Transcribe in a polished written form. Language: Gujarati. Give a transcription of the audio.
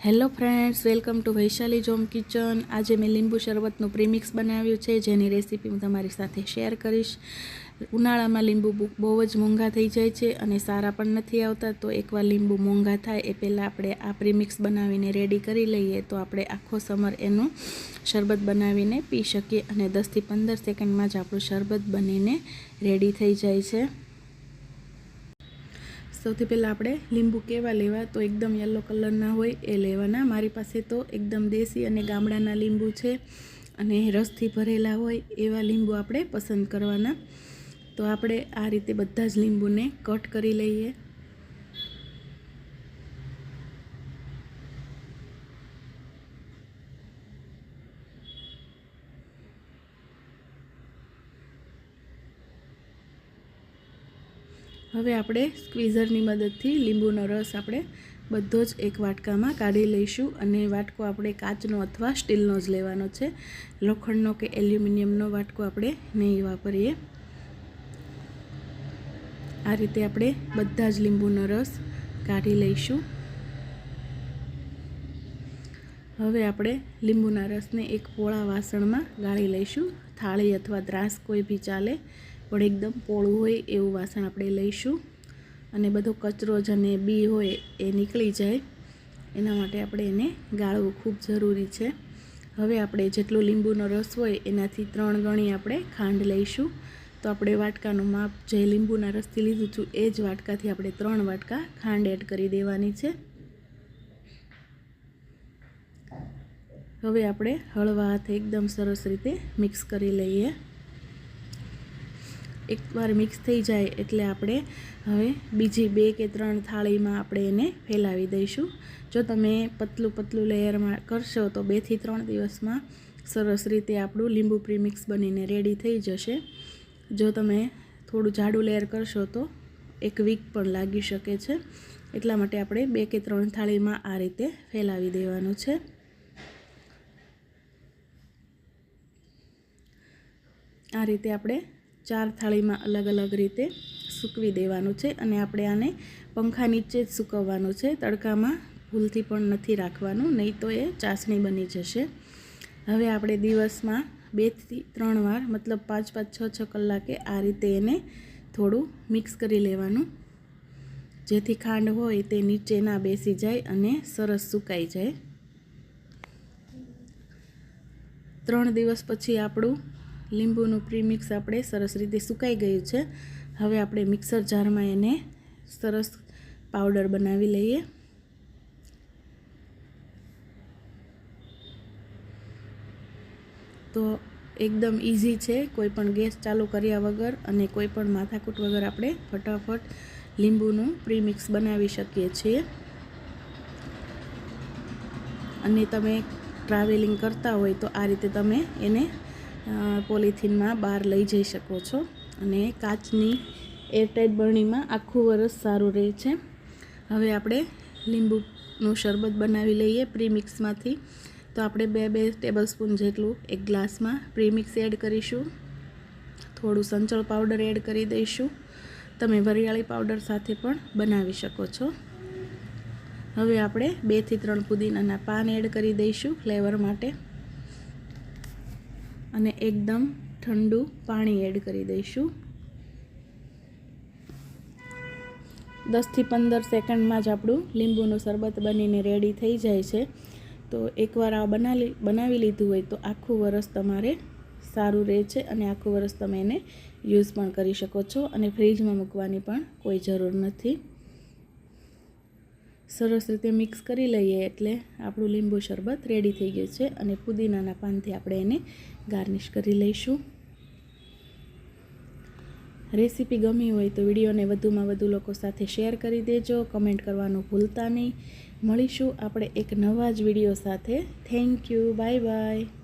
Hello friends, welcome to Vaishali Jom kitchen. આજે મેં લીંબુ શરબતનું પ્રીમિક્સ બનાવ્યું છે, જેની રેસીપી હું તમારી સાથે શેર કરીશ। ઉનાળામાં લીંબુ બહુ જ મોંઘા થઈ જાય છે અને સારા પણ નથી આવતા, તો એકવાર લીંબુ મોંઘા થાય એ પહેલાં આપણે આ પ્રીમિક્સ બનાવીને રેડી કરી લઈએ તો આપણે આખો સમર એનું શરબત બનાવીને પી શકીએ અને 10 થી 15 સેકન્ડમાં જ આપણું શરબત બનીને રેડી થઈ જાય છે। સૌથી પહેલાં આપણે લીંબુ કેવા લેવા, તો એકદમ યલો કલરના હોય એ લેવાના। મારી પાસે તો એકદમ દેશી અને ગામડાના લીંબુ છે અને રસથી ભરેલા હોય એવા લીંબુ આપણે પસંદ કરવાના। તો આપણે આ રીતે બધા જ લીંબુને કટ કરી લઈએ। હવે આપણે સ્ક્વીઝરની મદદથી લીંબુનો રસ આપણે બધો જ એક વાટકામાં કાઢી લઈશું અને વાટકો આપણે કાચનો અથવા સ્ટીલનો જ લેવાનો છે, લોખંડનો કે એલ્યુમિનિયમનો વાટકો આપણે નહીં વાપરીએ। આ રીતે આપણે બધા જ લીંબુનો રસ કાઢી લઈશું। હવે આપણે લીંબુના રસને એક પોળા વાસણમાં ગાળી લઈશું। થાળી અથવા દ્રાસ કોઈ બી ચાલે, પણ એકદમ પોળું હોય એવું વાસણ આપણે લઈશું અને બધો કચરો જ અને બી હોય એ નીકળી જાય એના માટે આપણે એને ગાળવું ખૂબ જરૂરી છે। હવે આપણે જેટલો લીંબુનો રસ હોય એનાથી 3 ગણી આપણે ખાંડ લઈશું। તો આપણે વાટકાનું માપ જે લીંબુના રસથી લીધું હતું એ જ વાટકાથી આપણે 3 વાટકા ખાંડ એડ કરી દેવાની છે। હવે આપણે હળવા હાથે એકદમ સરસ રીતે મિક્સ કરી લઈએ। એકવાર મિક્સ થઈ જાય એટલે આપણે હવે બીજી 2 કે 3 થાળીમાં આપણે એને ફેલાવી દઈશું। જો તમે પતલું લેયરમાં કરશો તો 2 થી 3 દિવસમાં સરસ રીતે આપણું લીંબુ પ્રીમિક્સ બનીને રેડી થઈ જશે। જો તમે થોડું જાડું લેયર કરશો તો 1 વીક પણ લાગી શકે છે, એટલા માટે આપણે 2 કે 3 થાળીમાં આ રીતે ફેલાવી દેવાનું છે। આ રીતે આપણે 4 થાળીમાં અલગ અલગ રીતે સૂકવી દેવાનું છે અને આપણે આને પંખા નીચે જ સૂકવવાનું છે, તડકામાં ભૂલથી પણ નથી રાખવાનું, નહીં તો એ ચાસણી બની જશે। હવે આપણે દિવસમાં 2 થી 3 વાર મતલબ 5-5, 6-6 કલાકે આ રીતે એને થોડું મિક્સ કરી લેવાનું, જેથી ખાંડ હોય તે નીચે ના બેસી જાય અને સરસ સુકાઈ જાય। 3 દિવસ પછી આપણું લીંબુનું પ્રીમિક્સ આપણે સરસ રીતે સુકાઈ ગયું છે। હવે આપણે મિક્સર જારમાં એને સરસ પાવડર બનાવી લઈએ। તો એકદમ ઇઝી છે, કોઈ પણ ગેસ ચાલુ કર્યા વગર અને કોઈ પણ માથાકૂટ વગર આપણે ફટાફટ લીંબુનું પ્રીમિક્સ બનાવી શકીએ છીએ। અને તમે ટ્રાવેલિંગ કરતા હોય તો આ રીતે તમે એને પોલિથીનમાં બહાર લઈ જઈ શકો છો અને કાચની એરટાઈટ બરણીમાં આખું વરસ સારું રહે છે। હવે આપણે લીંબુનું શરબત બનાવી લઈએ પ્રીમિક્સમાંથી। તો આપણે 2 ટેબલ સ્પૂન જેટલું એક ગ્લાસમાં પ્રીમિક્સ એડ કરીશું, થોડું સંચળ પાવડર એડ કરી દઈશું, તમે વરિયાળી પાવડર સાથે પણ બનાવી શકો છો। હવે આપણે 2 થી 3 પુદીનાના પાન એડ કરી દઈશું ફ્લેવર માટે અને એકદમ ઠંડુ પાણી એડ કરી દઈશું। 10 થી 15 સેકન્ડમાં જ આપણું લીંબુનું શરબત બનીને રેડી થઈ જાય છે। તો એકવાર આ બનાવી લીધું હોય તો આખું વરસ તમારે સારું રહે છે અને આખું વરસ તમે એને યુઝ પણ કરી શકો છો અને ફ્રીજમાં મૂકવાની પણ કોઈ જરૂર નથી। સરસ રીતે મિક્સ કરી લઈએ એટલે આપણું લીંબુ શરબત રેડી થઈ ગયું છે અને પુદીનાના પાનથી આપણે એને ગાર્નિશ કરી લઈશું। રેસીપી ગમી હોય તો વિડીયોને વધુમાં વધુ લોકો સાથે શેર કરી દેજો, કમેન્ટ કરવાનું ભૂલતા નહીં। મળીશું આપણે એક નવા જ વિડીયો સાથે। Thank you, bye bye.